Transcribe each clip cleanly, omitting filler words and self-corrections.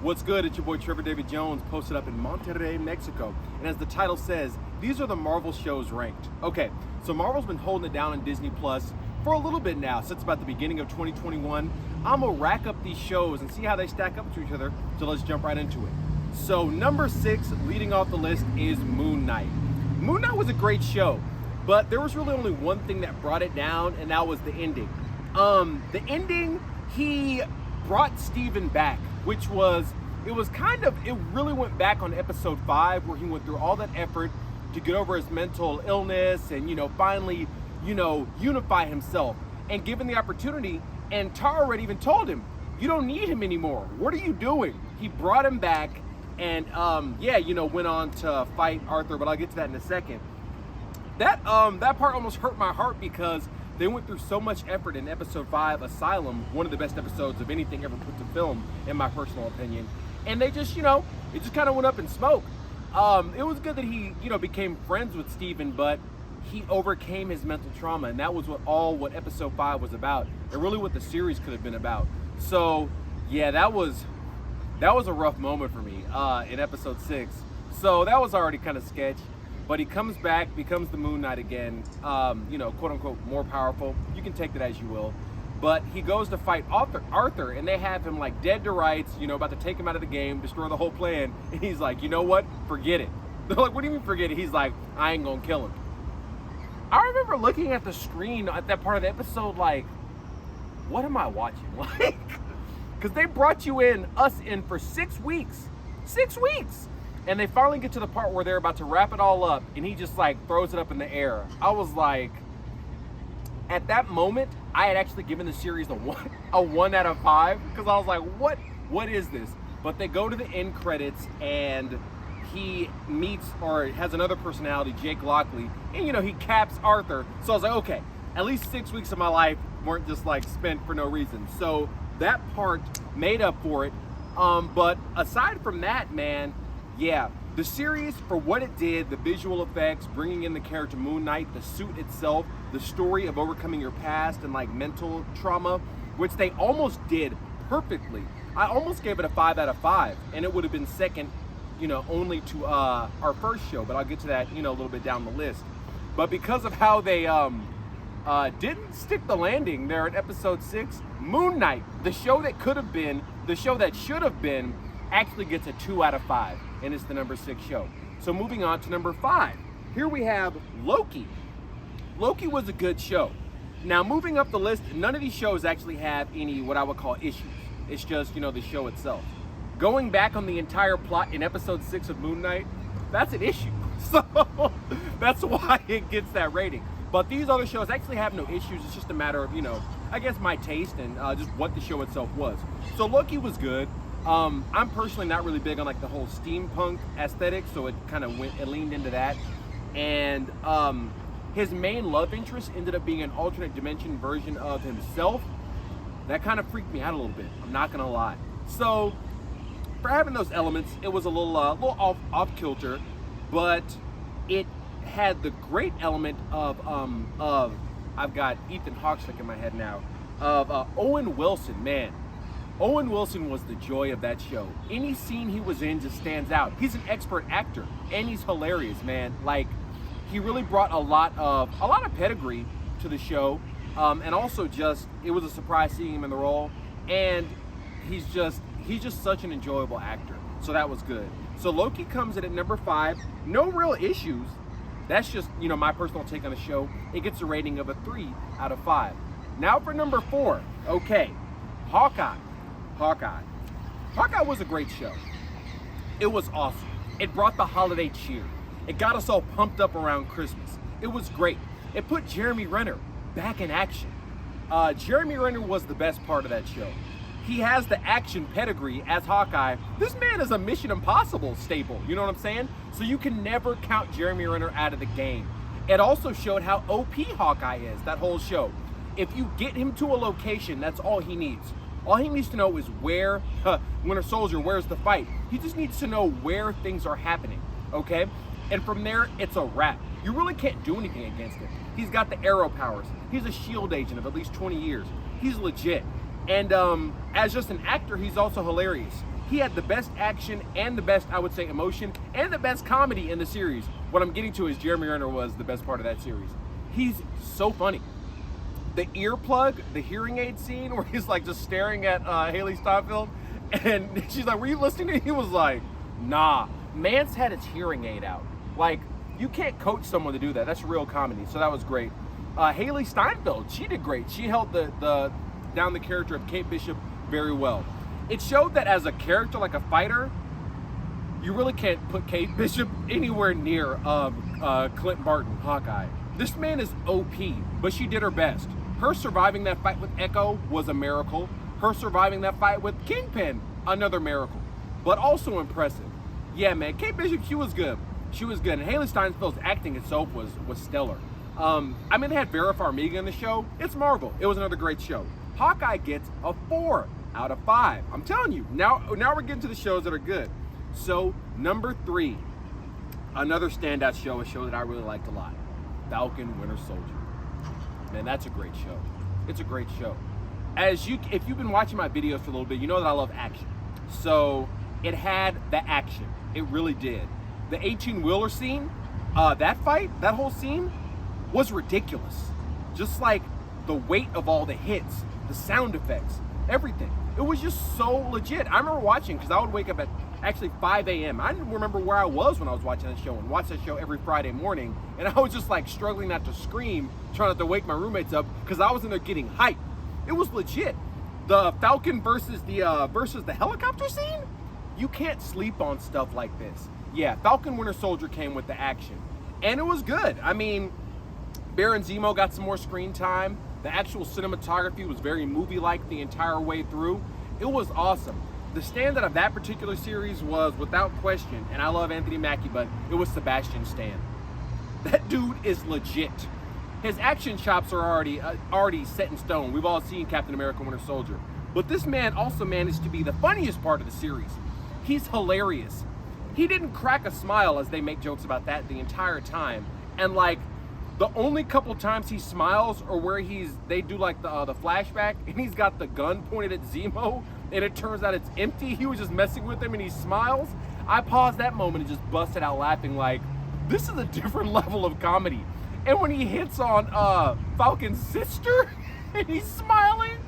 What's good? It's your boy Trevor David Jones, posted up in Monterrey, Mexico. And as the title says, these are the Marvel shows ranked. Okay, so Marvel's been holding it down on Disney Plus for a little bit now, since about the beginning of 2021. I'm gonna rack up these shows and see how they stack up to each other, so let's jump right into it. So number 6, leading off the list, is Moon Knight. Moon Knight was a great show, but there was really only one thing that brought it down, and that was the ending. The ending, he brought Steven back, which was, it really went back on episode 5, where he went through all that effort to get over his mental illness and, finally, unify himself. And given the opportunity, and Tara had even told him, you don't need him anymore. What are you doing? He brought him back and, went on to fight Arthur, but I'll get to that in a second. That part almost hurt my heart because they went through so much effort in episode 5, Asylum, one of the best episodes of anything ever put to film, in my personal opinion. And they just, it just kind of went up in smoke. It was good that he, became friends with Steven, but he overcame his mental trauma, and that was what episode 5 was about, and really what the series could have been about. So, yeah, that was a rough moment for me in episode 6. So that was already kind of sketch. But he comes back, becomes the Moon Knight again, quote unquote, more powerful. You can take that as you will. But he goes to fight Arthur, and they have him like dead to rights, about to take him out of the game, destroy the whole plan. And he's like, you know what? Forget it. They're like, what do you mean forget it? He's like, I ain't gonna kill him. I remember looking at the screen at that part of the episode like, what am I watching? Like, because they brought us in for 6 weeks. 6 weeks! And they finally get to the part where they're about to wrap it all up, and he just like throws it up in the air. I was like, at that moment, I had actually given the series a 1 out of 5, because I was like, what is this? But they go to the end credits, and he meets, or has another personality, Jake Lockley, and he caps Arthur. So I was like, okay, at least 6 weeks of my life weren't just like spent for no reason. So that part made up for it. But aside from that, man, yeah, the series, for what it did, the visual effects, bringing in the character Moon Knight, the suit itself, the story of overcoming your past and like mental trauma, which they almost did perfectly. I almost gave it a 5 out of 5, and it would have been second, only to our first show, but I'll get to that, a little bit down the list. But because of how they didn't stick the landing there at episode 6, Moon Knight, the show that could have been, the show that should have been, actually gets a 2 out of 5, and it's the number 6 show. So moving on to number 5, here we have Loki. Loki was a good show. Now moving up the list, none of these shows actually have any what I would call issues. It's just, the show itself. Going back on the entire plot in episode 6 of Moon Knight, that's an issue. So that's why it gets that rating. But these other shows actually have no issues. It's just a matter of, I guess my taste and just what the show itself was. So Loki was good. I'm personally not really big on like the whole steampunk aesthetic, so it kind of leaned into that. And his main love interest ended up being an alternate dimension version of himself. That kind of freaked me out a little bit, I'm not gonna lie. So for having those elements, it was a little off kilter, but it had the great element of I've got Ethan Hawke stuck in my head now, of Owen Wilson, man. Owen Wilson was the joy of that show. Any scene he was in just stands out. He's an expert actor, and he's hilarious, man. Like, he really brought a lot of pedigree to the show, and also just, it was a surprise seeing him in the role, and he's just such an enjoyable actor. So that was good. So Loki comes in at number 5. No real issues. That's just, my personal take on the show. It gets a rating of a 3 out of 5. Now for number 4. Okay, Hawkeye was a great show. It was awesome. It brought the holiday cheer. It got us all pumped up around Christmas. It was great. It put Jeremy Renner back in action. Jeremy Renner was the best part of that show. He has the action pedigree as Hawkeye. This man is a Mission Impossible staple, you know what I'm saying? So you can never count Jeremy Renner out of the game. It also showed how OP Hawkeye is, that whole show. If you get him to a location, that's all he needs. All he needs to know is where, Winter Soldier, where's the fight? He just needs to know where things are happening, okay? And from there, it's a wrap. You really can't do anything against him. He's got the arrow powers. He's a SHIELD agent of at least 20 years. He's legit. And as just an actor, he's also hilarious. He had the best action and the best, I would say, emotion and the best comedy in the series. What I'm getting to is Jeremy Renner was the best part of that series. He's so funny. The earplug, the hearing aid scene where he's like just staring at Haley Steinfeld, and she's like, "Were you listening to?" He was like, "Nah, man's had his hearing aid out." Like, you can't coach someone to do that. That's real comedy. So that was great. Haley Steinfeld, she did great. She held down the character of Kate Bishop very well. It showed that as a character, like a fighter, you really can't put Kate Bishop anywhere near Clint Barton, Hawkeye. This man is OP, but she did her best. Her surviving that fight with Echo was a miracle. Her surviving that fight with Kingpin, another miracle, but also impressive. Yeah, man, Kate Bishop, she was good. She was good. And Haley Steinfeld's acting itself was stellar. I mean, they had Vera Farmiga in the show. It's Marvel. It was another great show. Hawkeye gets a 4 out of 5. I'm telling you, now we're getting to the shows that are good. So, number 3, another standout show, a show that I really liked a lot. Falcon Winter Soldier. Man, that's a great show. It's a great show. If you've been watching my videos for a little bit, you know that I love action. So it had the action. It really did. The 18-wheeler scene, that fight, that whole scene was ridiculous. Just like the weight of all the hits, the sound effects, everything. It was just so legit. I remember watching, because I would wake up at actually 5 a.m. I didn't remember where I was when I was watching that show, and watch that show every Friday morning. And I was just like struggling not to scream, trying not to wake my roommates up, because I was in there getting hyped. It was legit. The Falcon versus the helicopter scene? You can't sleep on stuff like this. Yeah, Falcon Winter Soldier came with the action. And it was good. I mean, Baron Zemo got some more screen time. The actual cinematography was very movie-like the entire way through. It was awesome. The standout of that particular series was, without question, and I love Anthony Mackie, but it was Sebastian Stan. That dude is legit. His action chops are already set in stone. We've all seen Captain America Winter Soldier. But this man also managed to be the funniest part of the series. He's hilarious. He didn't crack a smile, as they make jokes about that the entire time. And like, the only couple times he smiles are where they do like the flashback, and he's got the gun pointed at Zemo, and it turns out it's empty. He was just messing with him, and he smiles. I paused that moment and just busted out laughing like, this is a different level of comedy. And when he hits on Falcon's sister, and he's smiling.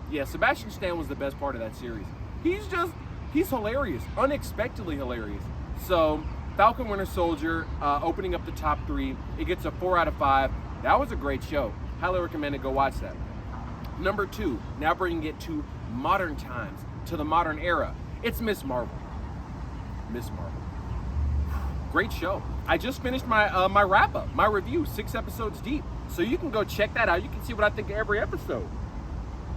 Yeah, Sebastian Stan was the best part of that series. He's hilarious, unexpectedly hilarious. So, Falcon Winter Soldier, opening up the top 3. It gets a 4 out of 5. That was a great show. Highly recommend it. Go watch that. Number 2, now bringing it to modern times, to the modern era. It's Miss Marvel. Miss Marvel. Great show. I just finished my wrap-up, my review, 6 episodes deep. So you can go check that out. You can see what I think of every episode.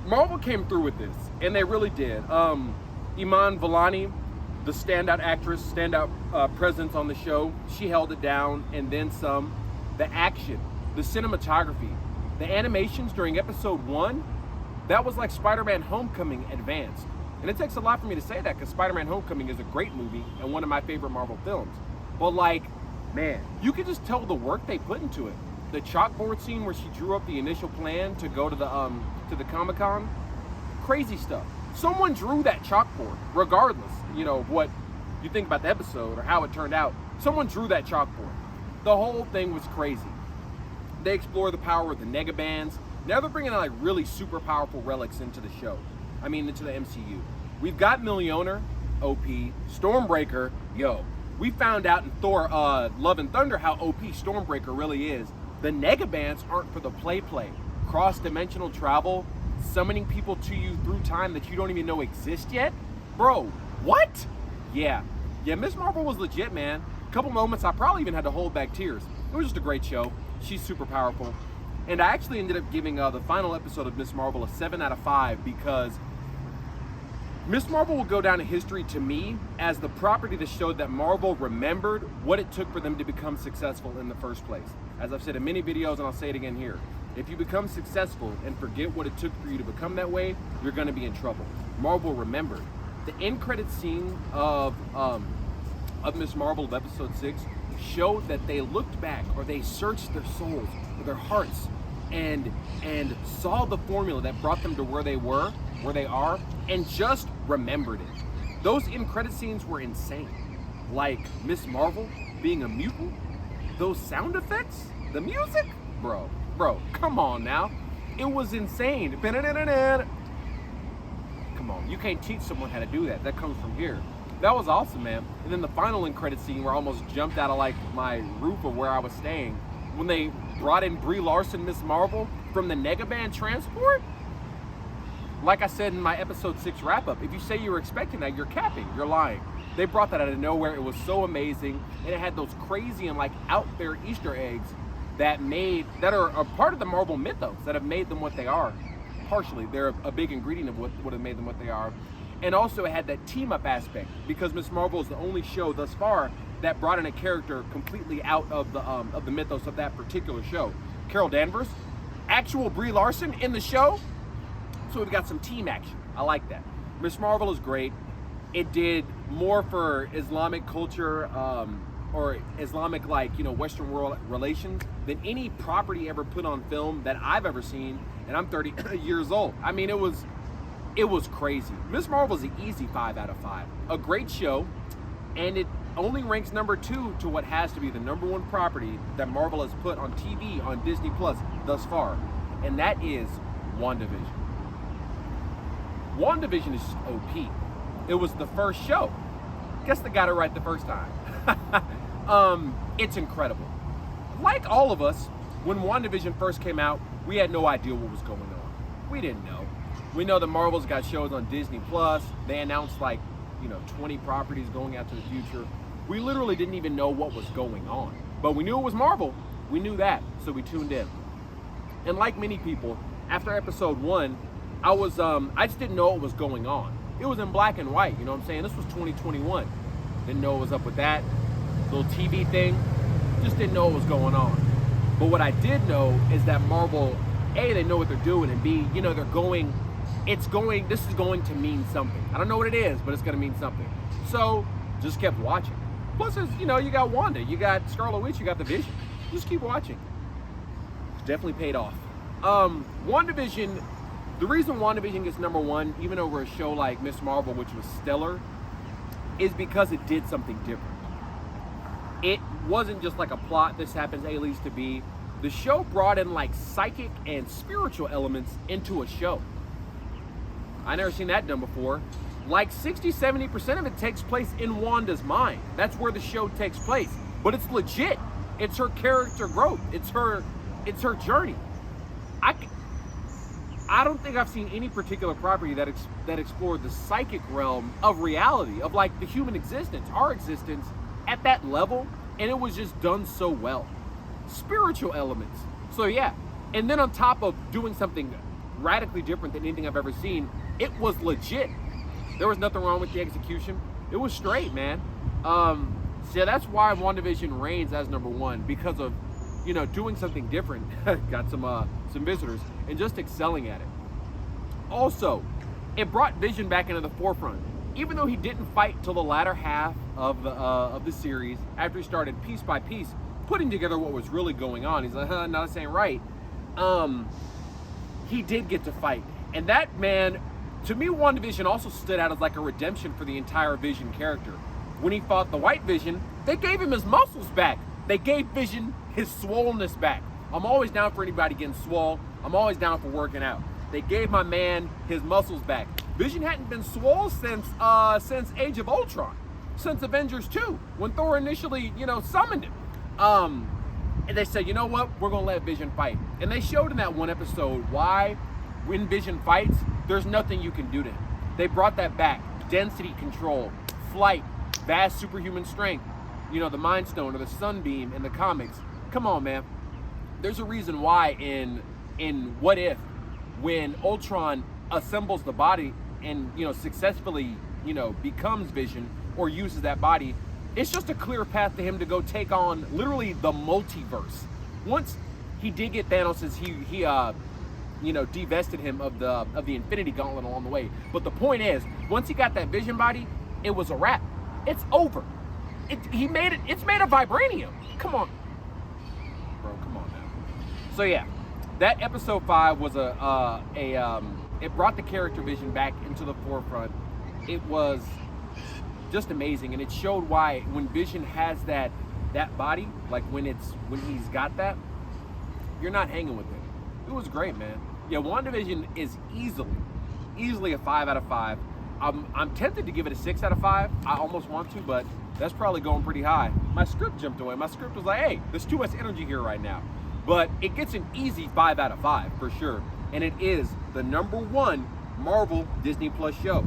Marvel came through with this, and they really did. Iman Vellani, the standout actress, standout presence on the show, she held it down, and then some. The action, the cinematography, the animations during episode 1, that was like Spider-Man Homecoming advanced. And it takes a lot for me to say that, because Spider-Man Homecoming is a great movie and one of my favorite Marvel films. But like, man, you can just tell the work they put into it. The chalkboard scene where she drew up the initial plan to go to the Comic-Con, crazy stuff. Someone drew that chalkboard, regardless, of what you think about the episode or how it turned out. Someone drew that chalkboard. The whole thing was crazy. They explore the power of the negabands. Now they're bringing like really super powerful relics into the show. Into the MCU. We've got Mjolnir, OP, Stormbreaker, yo. We found out in Thor, Love and Thunder how OP Stormbreaker really is. The negabands aren't for the play. Cross-dimensional travel, summoning people to you through time that you don't even know exist yet? Bro, what? Yeah, Miss Marvel was legit, man. A couple moments I probably even had to hold back tears. It was just a great show. She's super powerful. And I actually ended up giving the final episode of Miss Marvel a 7 out of 5 because Miss Marvel will go down in history to me as the property that showed that Marvel remembered what it took for them to become successful in the first place. As I've said in many videos, and I'll say it again here, if you become successful and forget what it took for you to become that way, you're going to be in trouble. Marvel remembered. The end credit scene of Miss Marvel of episode 6 showed that they looked back, or they searched their souls or their hearts and saw the formula that brought them to where they are, and just remembered it. Those end credit scenes were insane. Like Miss Marvel being a mutant, those sound effects, the music, bro, come on now. It was insane. Come on, you can't teach someone how to do that. That comes from here. That was awesome, man. And then the final end credit scene where I almost jumped out of like my roof of where I was staying when they brought in Brie Larson, Miss Marvel from the Negaban transport. Like I said in my episode 6 wrap up, if you say you were expecting that, you're capping, you're lying. They brought that out of nowhere. It was so amazing, and it had those crazy and like out there Easter eggs that are a part of the Marvel mythos that have made them what they are. Partially, they're a big ingredient of what have made them what they are. And also it had that team up aspect because Miss Marvel is the only show thus far that brought in a character completely out of the mythos of that particular show. Carol Danvers, actual Brie Larson in the show. So we've got some team action. I like that. Miss Marvel is great. It did more for Islamic culture or Islamic, like, Western world relations than any property ever put on film that I've ever seen. And I'm 30 years old. I mean, it was crazy. Miss Marvel's an easy 5 out of 5. A great show, and it only ranks number 2 to what has to be the number 1 property that Marvel has put on TV on Disney Plus thus far, and that is WandaVision. WandaVision is just OP. It was the first show. Guess they got it right the first time. It's incredible. Like all of us, when WandaVision first came out, we had no idea what was going on. We didn't know. We know that Marvel's got shows on Disney Plus. They announced 20 properties going out to the future. We literally didn't even know what was going on. But we knew it was Marvel. We knew that, so we tuned in. And like many people, after episode 1, I just didn't know what was going on. It was in black and white, you know what I'm saying? This was 2021. Didn't know what was up with that little TV thing. Just didn't know what was going on. But what I did know is that Marvel, A, they know what they're doing, and B, this is going to mean something. I don't know what it is, but it's going to mean something. So, just kept watching. Plus, you got Wanda, you got Scarlet Witch, you got the Vision. Just keep watching. Definitely paid off. WandaVision, the reason WandaVision gets number 1, even over a show like Miss Marvel, which was stellar, is because it did something different. It wasn't just like a plot, this happens A leads to B. The show brought in like psychic and spiritual elements into a show. I never seen that done before. Like 60-70% of it takes place in Wanda's mind. That's where the show takes place. But it's legit. It's her character growth. It's her journey. I don't think I've seen any particular property that explored the psychic realm of reality, of like the human existence, our existence, at that level, and it was just done so well. Spiritual elements. So yeah, and then on top of doing something radically different than anything I've ever seen, it was legit. There was nothing wrong with the execution. It was straight, man. So yeah, that's why WandaVision reigns as number 1, because of, doing something different. Got some visitors, and just excelling at it. Also, it brought Vision back into the forefront. Even though he didn't fight till the latter half of the series, after he started piece by piece putting together what was really going on. He's like, no, this ain't right. He did get to fight. And that, man, to me, WandaVision also stood out as like a redemption for the entire Vision character. When he fought the White Vision, they gave him his muscles back. They gave Vision his swollenness back. I'm always down for anybody getting swole. I'm always down for working out. They gave my man his muscles back. Vision hadn't been swole since Age of Ultron, since Avengers 2, when Thor initially, summoned him. And they said, you know what? We're gonna let Vision fight. And they showed in that one episode why, when Vision fights, there's nothing you can do to him. They brought that back. Density control, flight, vast superhuman strength. The Mind Stone or the Sunbeam in the comics. Come on, man. There's a reason why in What If, when Ultron assembles the body and successfully becomes Vision or uses that body, it's just a clear path to him to go take on literally the multiverse. Once he did get Thanos, he divested him of the Infinity Gauntlet along the way. But the point is, once he got that Vision body, it was a wrap. It's over. It's made of vibranium. Come on, bro. Come on now. So yeah, that episode 5 was it brought the character Vision back into the forefront. It was just amazing. And it showed why when Vision has that body, like when he's got that, you're not hanging with it. It was great, man. Yeah, WandaVision is easily a 5 out of 5. I'm tempted to give it a 6 out of 5. I almost want to, but that's probably going pretty high. My script jumped away. My script was like, hey, there's too much energy here right now. But it gets an easy 5 out of 5 for sure. And it is the #1 Marvel Disney Plus show.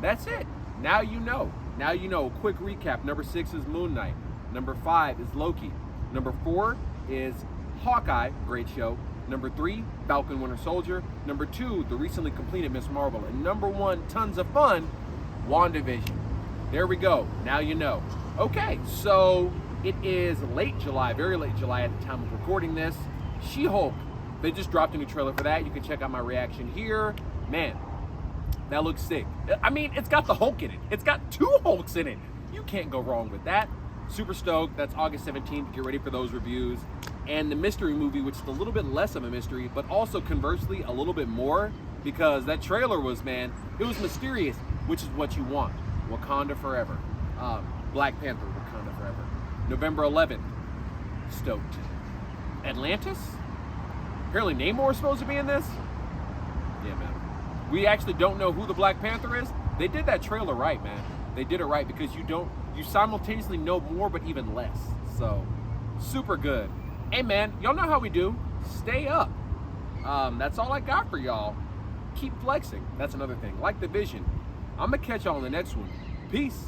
That's it. Now you know. Now you know. Quick recap. Number 6 is Moon Knight. Number 5 is Loki. Number 4 is Hawkeye. Great show. Number 3, Falcon Winter Soldier. Number 2, the recently completed Miss Marvel. And number 1, tons of fun, WandaVision. There we go. Now you know. Okay, so it is late July, very late July at the time of recording this. She-Hulk. They just dropped a new trailer for that. You can check out my reaction here. Man, that looks sick. I mean, it's got the Hulk in it. It's got 2 Hulks in it. You can't go wrong with that. Super stoked. That's August 17th. Get ready for those reviews. And the mystery movie, which is a little bit less of a mystery, but also conversely a little bit more, because that trailer was, man, it was mysterious, which is what you want. Wakanda Forever. Black Panther, Wakanda Forever. November 11th. Stoked. Atlantis? Apparently Namor is supposed to be in this? Yeah, man. We actually don't know who the Black Panther is. They did that trailer right, man. They did it right, because you simultaneously know more but even less. So, super good. Hey man, y'all know how we do. Stay up. That's all I got for y'all. Keep flexing. That's another thing. Like the vision. I'm gonna catch y'all on the next one. Peace.